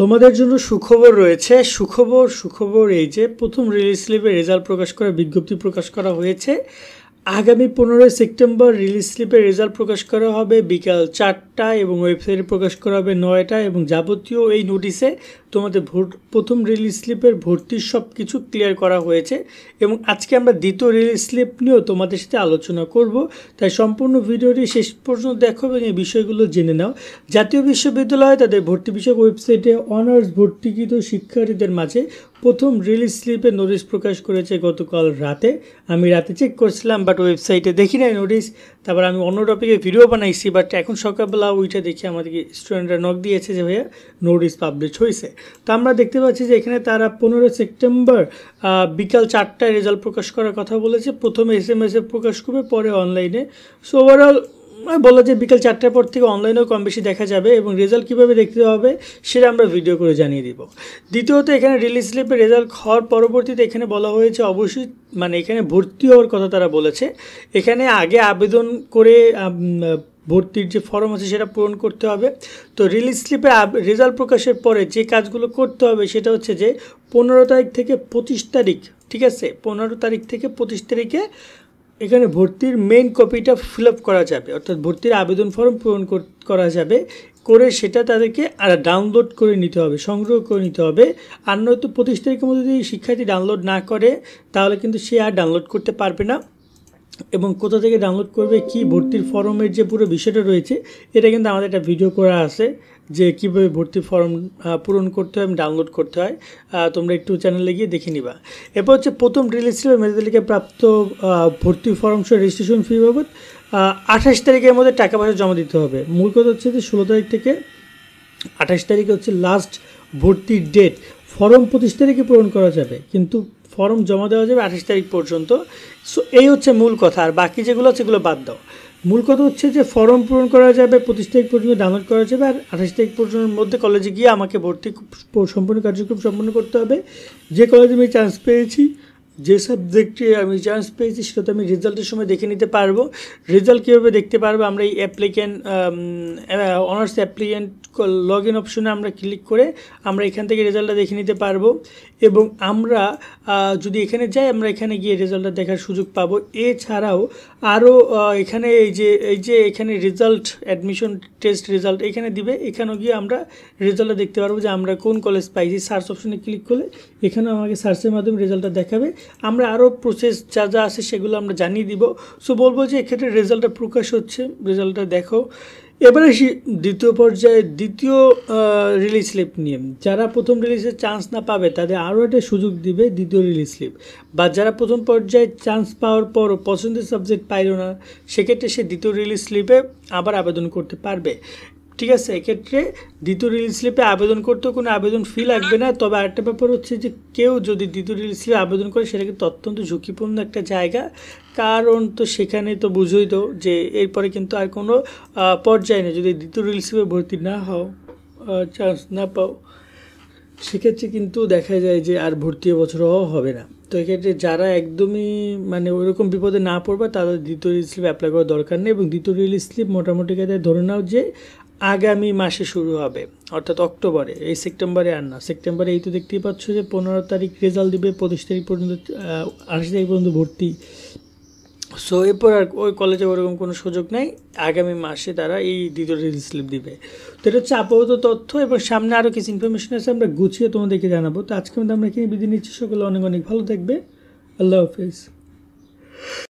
তোমাদের জন্য সুখবর রয়েছে। সুখবর এই যে প্রথম রিলিজ স্লিপের রেজাল্ট প্রকাশ করার বিজ্ঞপ্তি প্রকাশ করা হয়েছে। আগামী 15 সেপ্টেম্বর রিলিজ স্লিপের রেজাল্ট প্রকাশ করা হবে বিকাল 4টায় এবং ওয়েবসাইটে প্রকাশ করা হবে 9টায় এবং যাবতীয় এই নোটিশে তোমাদের প্রথম রিলিজ স্লিপের ভর্তির সব কিছু ক্লিয়ার করা হয়েছে এবং আজকে আমরা দ্বিতীয় রিলিজ স্লিপ নিয়েও তোমাদের সাথে আলোচনা করব। তাই সম্পূর্ণ ভিডিওটি শেষ পর্যন্ত দেখো এবং এই বিষয়গুলো জেনে নাও। জাতীয় বিশ্ববিদ্যালয় তাদের ভর্তি বিষয়ক ওয়েবসাইটে অনার্স ভর্তিকৃত শিক্ষার্থীদের মাঝে প্রথম রিলিজ স্লিপের নোটিশ প্রকাশ করেছে গতকাল রাতে। আমি রাতে চেক করছিলাম বাট ওয়েবসাইটে দেখি নাই নোটিশ। তারপর আমি অন্য টপিকে ভিডিও বানাইছি বাট এখন সকালবেলা ওইটা দেখে আমাদেরকে স্টুডেন্টরা নক দিয়েছে যে ভাইয়া নোটিশ পাবলিশ হয়েছে। তো আমরা দেখতে পাচ্ছি যে এখানে তারা 15 সেপ্টেম্বর বিকাল 4টায় রেজাল্ট প্রকাশ করার কথা বলেছে। প্রথমে SMS-এ প্রকাশ করবে, পরে অনলাইনে। সো ওভারঅল বলা যে বিকাল 4টার পর থেকে অনলাইনেও কম বেশি দেখা যাবে এবং রেজাল্ট কীভাবে দেখতে হবে সেটা আমরা ভিডিও করে জানিয়ে দিব। দ্বিতীয়ত এখানে রিলিজ স্লিপের রেজাল্ট হওয়ার পরবর্তীতে এখানে বলা হয়েছে অবশ্যই মানে এখানে ভর্তি হওয়ার কথা তারা বলেছে। এখানে আগে আবেদন করে ভর্তির যে ফর্ম আছে সেটা পূরণ করতে হবে। তো রিলিজ স্লিপে রেজাল্ট প্রকাশের পরে যে কাজগুলো করতে হবে সেটা হচ্ছে যে 15 তারিখ থেকে 25 তারিখ, ঠিক আছে, 15 তারিখ থেকে 25 তারিখে এখানে ভর্তির মেইন কপিটা ফিল আপ করা যাবে, অর্থাৎ ভর্তির আবেদন ফর্ম পূরণ করা যাবে, করে সেটা তাদেরকে ডাউনলোড করে নিতে হবে, সংগ্রহ করে নিতে হবে। আর নয়তো 25 তারিখের মধ্যে যদি শিক্ষার্থী ডাউনলোড না করে তাহলে কিন্তু সে আর ডাউনলোড করতে পারবে না। এবং কোথা থেকে ডাউনলোড করবে, কি ভর্তির ফর্মের যে পুরো বিষয়টা রয়েছে এটা কিন্তু আমাদের একটা ভিডিও করা আছে যে কীভাবে ভর্তির ফর্ম পূরণ করতে হয় এবং ডাউনলোড করতে হয়। তোমরা একটু চ্যানেলে গিয়ে দেখে নিবা। এরপর হচ্ছে প্রথম রিলিজ স্লিপে মেধা তালিকায় প্রাপ্ত ভর্তি ফর্ম সহ রেজিস্ট্রেশন ফি বাবদ 28 তারিখের মধ্যে টাকা পয়সা জমা দিতে হবে। মূল কথা হচ্ছে যে 16 তারিখ থেকে 28 তারিখে হচ্ছে লাস্ট ভর্তির ডেট। ফর্ম 25 তারিখে পূরণ করা যাবে কিন্তু ফর্ম জমা দেওয়া যাবে 28 তারিখ পর্যন্ত। সো এই হচ্ছে মূল কথা, আর বাকি যেগুলো আছে সেগুলো বাদ দাও। মূল কথা হচ্ছে যে ফর্ম পূরণ করা যাবে, 25 তারিখ পর্যন্ত ডাউনলোড করা যাবে, আর 28 তারিখ পর্যন্ত মধ্যে কলেজে গিয়ে আমাকে ভর্তি সম্পূর্ণ কার্যক্রম সম্পন্ন করতে হবে। যে কলেজে আমি চান্স পেয়েছি, যে সাবজেক্টে আমি চান্স পেয়েছি সেটা তো আমি রেজাল্টের সময় দেখে নিতে পারবো। রেজাল্ট কীভাবে দেখতে পারবো, আমরা এই অনার্স অ্যাপ্লিক্যান্ট লগ ইন অপশনে আমরা ক্লিক করে আমরা এখান থেকে রেজাল্টটা দেখে নিতে পারবো। এবং আমরা যদি এখানে যাই আমরা এখানে গিয়ে রেজাল্টটা দেখার সুযোগ পাবো। এছাড়াও আরও এখানে এই যে এখানে রেজাল্ট, অ্যাডমিশন টেস্ট রেজাল্ট এখানে দিবে, এখানেও গিয়ে আমরা রেজাল্টটা দেখতে পারবো যে আমরা কোন কলেজ পাইছি। সার্চ অপশনে ক্লিক করলে এখানেও আমাকে সার্চের মাধ্যমে রেজাল্টটা দেখাবে। আমরা আরও প্রসেস যা যা আছে সেগুলো আমরা জানিয়ে দিব। সো বলবো যে এক্ষেত্রে রেজাল্টটা প্রকাশ হচ্ছে, রেজাল্টটা দেখো। এবারে দ্বিতীয় পর্যায়ে দ্বিতীয় রিলিজ স্লিপ নিয়ে যারা প্রথম রিলিজে চান্স না পাবে তাদের আরও একটা সুযোগ দিবে দ্বিতীয় রিলিজ স্লিপ। বা যারা প্রথম পর্যায়ে চান্স পাওয়ার পরও পছন্দের সাবজেক্ট পাইল না, সেক্ষেত্রে সে দ্বিতীয় রিলিজ স্লিপে আবার আবেদন করতে পারবে, ঠিক আছে। এক্ষেত্রে দ্বিতীয় রিলিজ স্লিপে আবেদন করতেও কোনো আবেদন ফি লাগবে না। তবে আরেকটা ব্যাপার হচ্ছে যে কেউ যদি দ্বিতীয় রিলিজ স্লিপে আবেদন করে সেটা কিন্তু অত্যন্ত ঝুঁকিপূর্ণ একটা জায়গা, কারণ তো সেখানে তো বুঝোই তো যে এরপরে কিন্তু আর কোনো পর্যায়ে নেই। যদি দ্বিতীয় রিলিজ স্লিপে ভর্তি না হও, চান্স না পাও, সেক্ষেত্রে কিন্তু দেখা যায় যে আর ভর্তি বছরও হবে না। তো এক্ষেত্রে যারা একদমই মানে ওইরকম বিপদে না পড়বে তাদের দ্বিতীয় রিলিজ স্লিপ অ্যাপ্লাই করার দরকার নেই। এবং দ্বিতীয় রিলিজ স্লিপ মোটামুটি কাজে ধরে নাও যে আগামী মাসে শুরু হবে, অর্থাৎ অক্টোবরে, এই সেপ্টেম্বরে আর না। সেপ্টেম্বরে এই তো দেখতেই পাচ্ছ যে 15 তারিখ রেজাল্ট দিবে, 25 তারিখ পর্যন্ত 28 তারিখ পর্যন্ত ভর্তি। সো এরপর আর ওই কলেজে ওরকম কোনো সুযোগ নেই, আগামী মাসে তারা এই দ্বিতীয় রিলিজ স্লিপ দিবে। তো এটা হচ্ছে আপাতত তথ্য, এবং সামনে আরও কিছু ইনফরমেশন আছে আমরা গুছিয়ে তোমাদেরকে জানাবো। তো আজকে আমরা এখানে বিদায় নিচ্ছি, সকলে অনেক অনেক ভালো থাকবে। আল্লাহ হাফেজ।